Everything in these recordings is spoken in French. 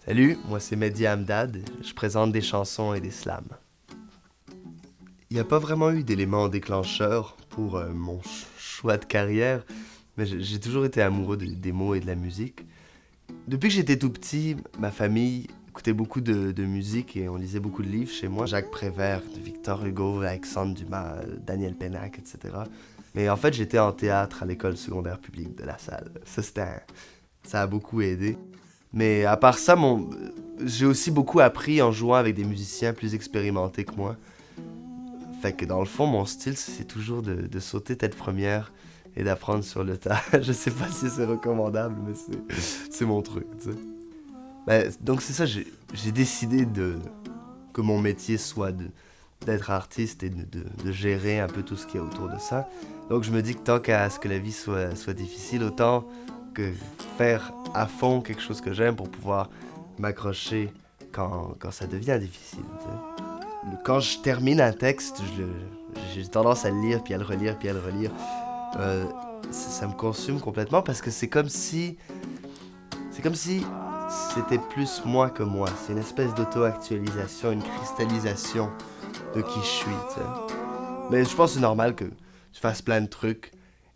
Salut, moi c'est Mehdi Hamdad, je présente des chansons et des slams. Il n'y a pas vraiment eu d'élément déclencheur pour mon choix de carrière, mais j'ai toujours été amoureux des mots et de la musique. Depuis que j'étais tout petit, ma famille écoutait beaucoup de musique et on lisait beaucoup de livres chez moi. Jacques Prévert, Victor Hugo, Alexandre Dumas, Daniel Pénac, etc. Mais en fait, j'étais en théâtre à l'école secondaire publique de La Salle. Ça a beaucoup aidé. Mais à part ça, j'ai aussi beaucoup appris en jouant avec des musiciens plus expérimentés que moi. Fait que dans le fond, mon style, c'est toujours de sauter tête première et d'apprendre sur le tas. Je sais pas si c'est recommandable, mais c'est mon truc, tu sais. Donc c'est ça, j'ai décidé que mon métier soit d'être artiste et de gérer un peu tout ce qu'il y a autour de ça. Donc je me dis que tant qu'à ce que la vie soit difficile, autant que faire à fond quelque chose que j'aime pour pouvoir m'accrocher quand ça devient difficile, tu sais. Quand je termine un texte, j'ai tendance à le lire, puis à le relire, puis à le relire. Ça me consume complètement parce que c'est comme si c'était plus moi que moi. C'est une espèce d'auto-actualisation, une cristallisation de qui je suis, tu sais. Mais je pense que c'est normal que tu fasses plein de trucs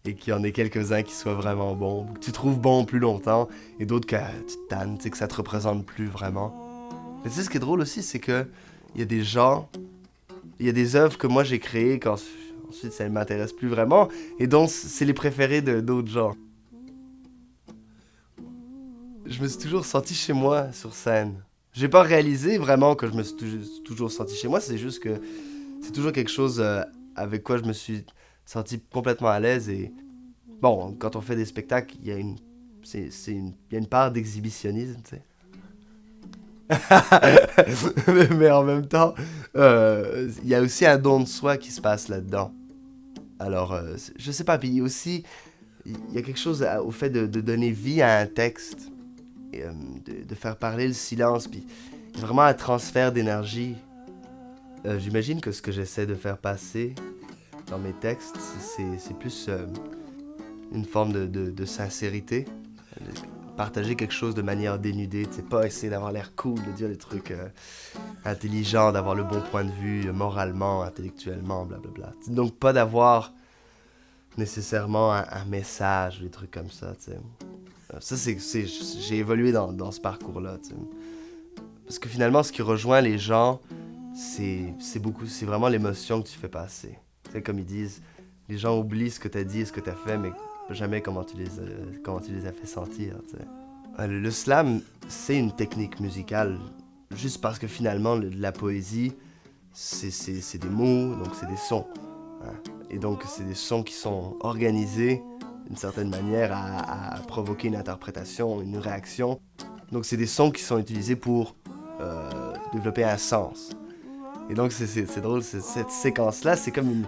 et qu'il y en ait quelques-uns qui soient vraiment bons, que tu trouves bon plus longtemps, et d'autres que tu te tannes, tu sais, que ça te représente plus vraiment. Mais tu sais, ce qui est drôle aussi, c'est que il y a des gens, il y a des œuvres que moi j'ai créées quand ensuite ça ne m'intéresse plus vraiment, et donc c'est les préférés d'autres gens. Je me suis toujours senti chez moi sur scène. J'ai pas réalisé vraiment que je me suis toujours senti chez moi, c'est juste que c'est toujours quelque chose avec quoi je me suis senti complètement à l'aise. Et bon, quand on fait des spectacles, il y a il y a une part d'exhibitionnisme, tu sais. Mais en même temps, il y a aussi un don de soi qui se passe là-dedans. Alors, je sais pas, puis aussi, il y a quelque chose au fait de donner vie à un texte, et, de faire parler le silence, puis vraiment un transfert d'énergie. J'imagine que ce que j'essaie de faire passer dans mes textes, c'est plus une forme de sincérité. Partager quelque chose de manière dénudée, tu sais, pas essayer d'avoir l'air cool, de dire des trucs intelligents, d'avoir le bon point de vue moralement, intellectuellement, blablabla. Donc pas d'avoir nécessairement un message, des trucs comme ça, tu sais. Ça, j'ai évolué dans ce parcours-là, tu sais. Parce que finalement, ce qui rejoint les gens, c'est vraiment l'émotion que tu fais passer. Tu sais, comme ils disent, les gens oublient ce que t'as dit et ce que t'as fait, mais jamais comment comment tu les as fait sentir, tu sais. Le slam, c'est une technique musicale, juste parce que finalement, la poésie, c'est des mots, donc c'est des sons. Hein. Et donc, c'est des sons qui sont organisés d'une certaine manière à provoquer une interprétation, une réaction. Donc, c'est des sons qui sont utilisés pour développer un sens. Et donc, c'est drôle, cette séquence-là, c'est comme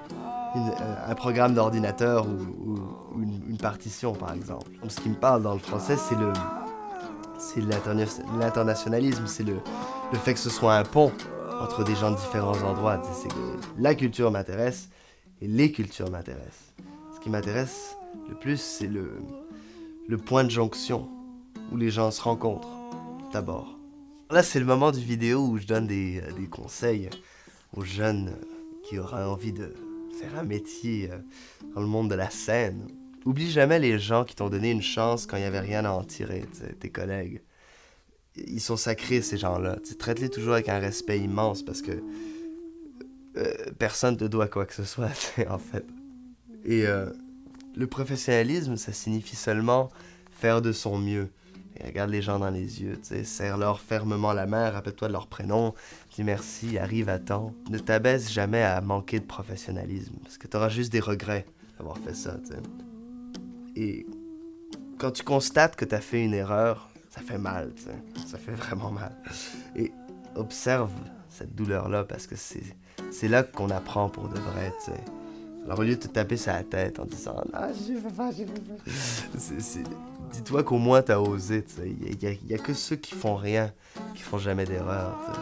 un programme d'ordinateur ou une partition, par exemple. Donc, ce qui me parle dans le français, c'est l'internationalisme, c'est le fait que ce soit un pont entre des gens de différents endroits. C'est que la culture m'intéresse et les cultures m'intéressent. Ce qui m'intéresse le plus, c'est le point de jonction où les gens se rencontrent, d'abord. Là, c'est le moment du vidéo où je donne des conseils aux jeunes qui auraient envie de faire un métier dans le monde de la scène. Oublie jamais les gens qui t'ont donné une chance quand il n'y avait rien à en tirer, tes collègues. Ils sont sacrés, ces gens-là. Traite-les toujours avec un respect immense parce que personne te doit quoi que ce soit, en fait. Et le professionnalisme, ça signifie seulement faire de son mieux. Et regarde les gens dans les yeux, serre-leur fermement la main, rappelle-toi de leur prénom, dis merci, arrive à temps. Ne t'abaisse jamais à manquer de professionnalisme, parce que t'auras juste des regrets d'avoir fait ça, t'sais. Et quand tu constates que t'as fait une erreur, ça fait mal, t'sais. Ça fait vraiment mal. Et observe cette douleur-là, parce que c'est là qu'on apprend pour de vrai, t'sais. Alors au lieu de te taper sur la tête en disant « Ah, je veux pas, dis-toi qu'au moins t'as osé, tu sais. Il y a que ceux qui font rien, qui font jamais d'erreur, tu sais.